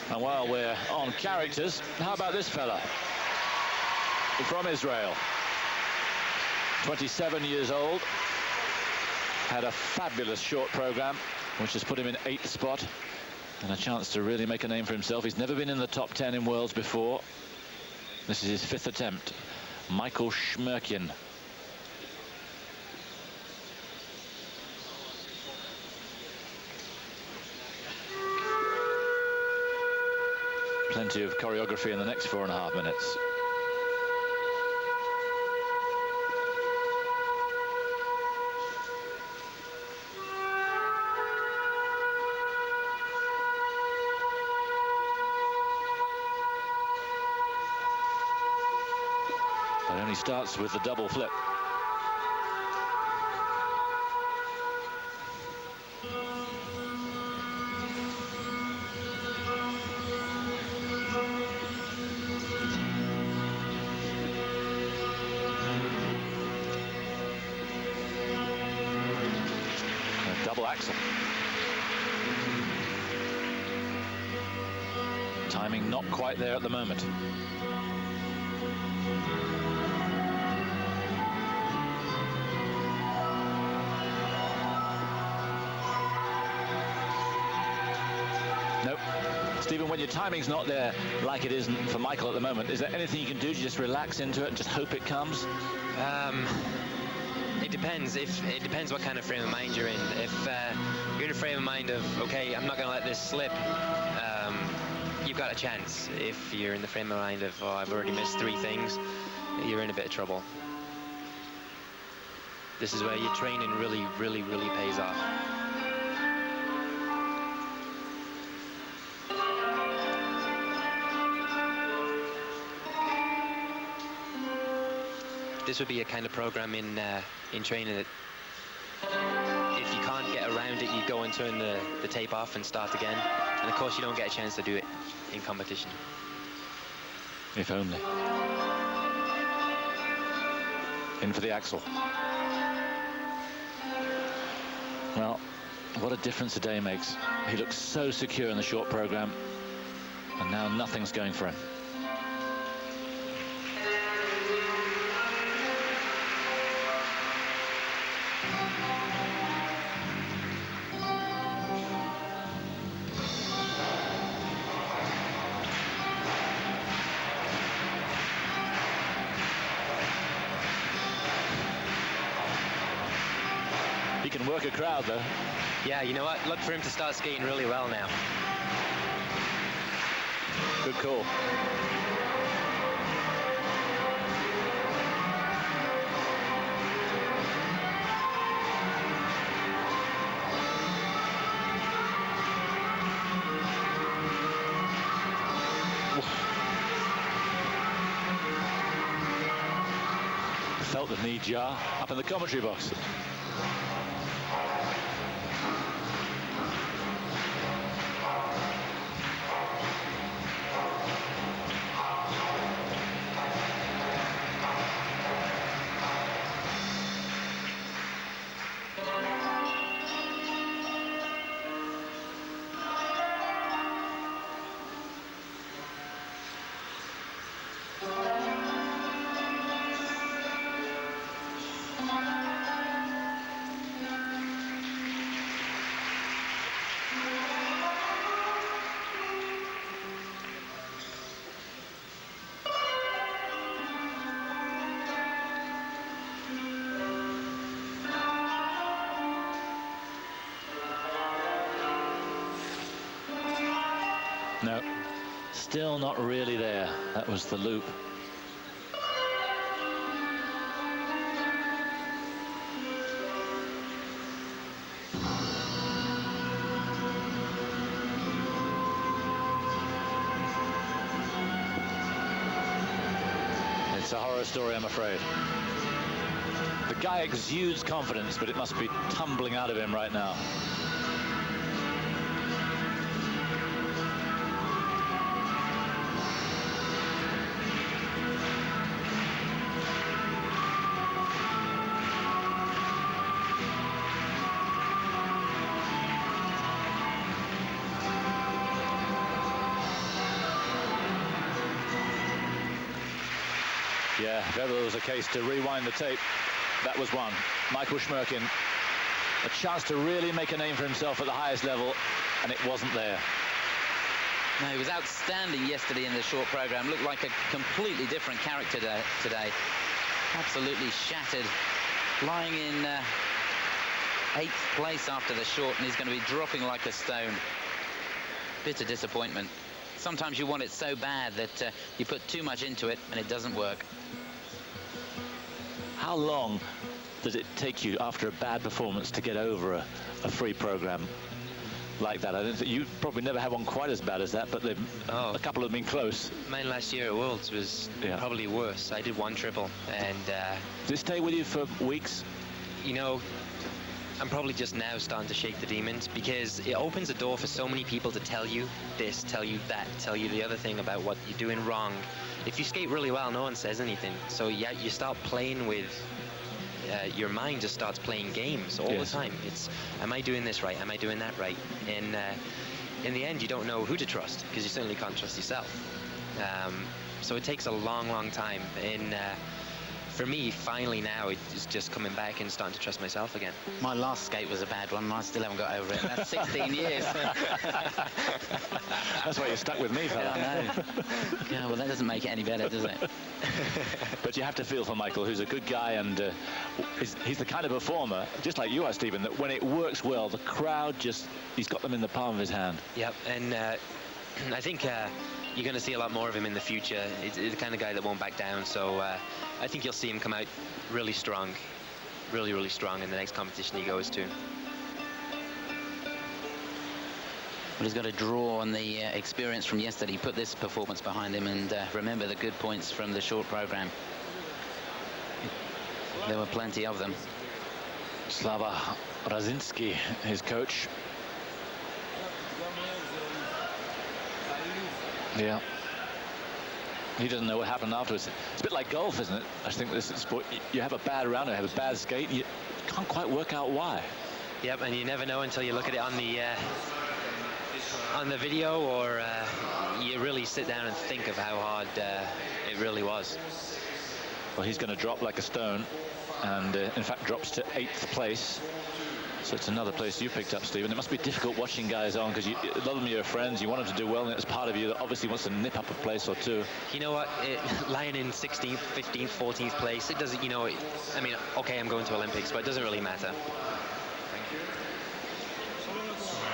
And while we're on characters, how about this fella from Israel? 27 years old, had a fabulous short program, which has put him in 8th spot, and a chance to really make a name for himself. He's never been in the top 10 in Worlds before. This is his 5th attempt. Michael Shmerkin. Plenty of choreography in the next 4.5 minutes. It only starts with the double flip. Double axel. Timing not quite there at the moment. Nope. Stephen, when your timing's not there, like it isn't for Michael at the moment, is there anything you can do to just relax into it and just hope it comes? It depends. It depends what kind of frame of mind you're in. If you're in a frame of mind of, okay, I'm not going to let this slip, you've got a chance. If you're in the frame of mind of, oh, I've already missed 3 things, you're in a bit of trouble. This is where your training really, really, really pays off. This would be a kind of program in training that if you can't get around it, you go and turn the tape off and start again. And of course, you don't get a chance to do it in competition. If only. In for the axle. Well, what a difference a day makes. He looks so secure in the short program, and now nothing's going for him. He can work a crowd, though. Yeah, you know what? Look for him to start skating really well now. Good call. Felt the knee jar up in the commentary box. No, still not really there. That was the loop. It's a horror story, I'm afraid. The guy exudes confidence, but it must be tumbling out of him right now. Yeah, if ever there was a case to rewind the tape, that was one. Michael Shmerkin, a chance to really make a name for himself at the highest level, and it wasn't there. No, he was outstanding yesterday in the short program. Looked like a completely different character today. Absolutely shattered. Lying in 8th place after the short, and he's going to be dropping like a stone. Bitter disappointment. Sometimes you want it so bad that you put too much into it and it doesn't work. How long does it take you after a bad performance to get over a free program like that? I don't think, you probably never had one quite as bad as that, but a couple have been close. Mine last year at Worlds was probably worse. I did 1 triple, and did it stay with you for weeks? You know, I'm probably just now starting to shake the demons, because it opens the door for so many people to tell you this, tell you that, tell you the other thing about what you're doing wrong. If you skate really well, no one says anything. So yeah, you start playing with, your mind just starts playing games all the time. It's, am I doing this right? Am I doing that right? And in the end, you don't know who to trust, because you certainly can't trust yourself. So it takes a long, long time. And for me, finally now, it's just coming back and starting to trust myself again. My last skate was a bad one, and I still haven't got over it. That's 16 years. That's why you're stuck with me, fella. Yeah, I know. Yeah, well, that doesn't make it any better, does it? But you have to feel for Michael, who's a good guy, and he's the kind of performer, just like you are, Stephen, that when it works well, the crowd he's got them in the palm of his hand. Yep, and I think you're going to see a lot more of him in the future. He's the kind of guy that won't back down, so I think you'll see him come out really strong, really, really strong in the next competition he goes to. Well, he's got to draw on the experience from yesterday, put this performance behind him, and remember the good points from the short program. There were plenty of them. Slava Razinski, his coach. Yeah. He doesn't know what happened afterwards. It's a bit like golf, isn't it? I think this is sport. You have a bad round, you have a bad skate, you can't quite work out why. Yep, and you never know until you look at it on the video, or you really sit down and think of how hard it really was. Well, he's going to drop like a stone, and in fact drops to 8th place. So it's another place you picked up, Stephen. It must be difficult watching guys on, because a lot of them are your friends. You want them to do well, and it's part of you that obviously wants to nip up a place or two. You know what? Lying in 16th, 15th, 14th place, it doesn't, you know, I mean, okay, I'm going to Olympics, but it doesn't really matter.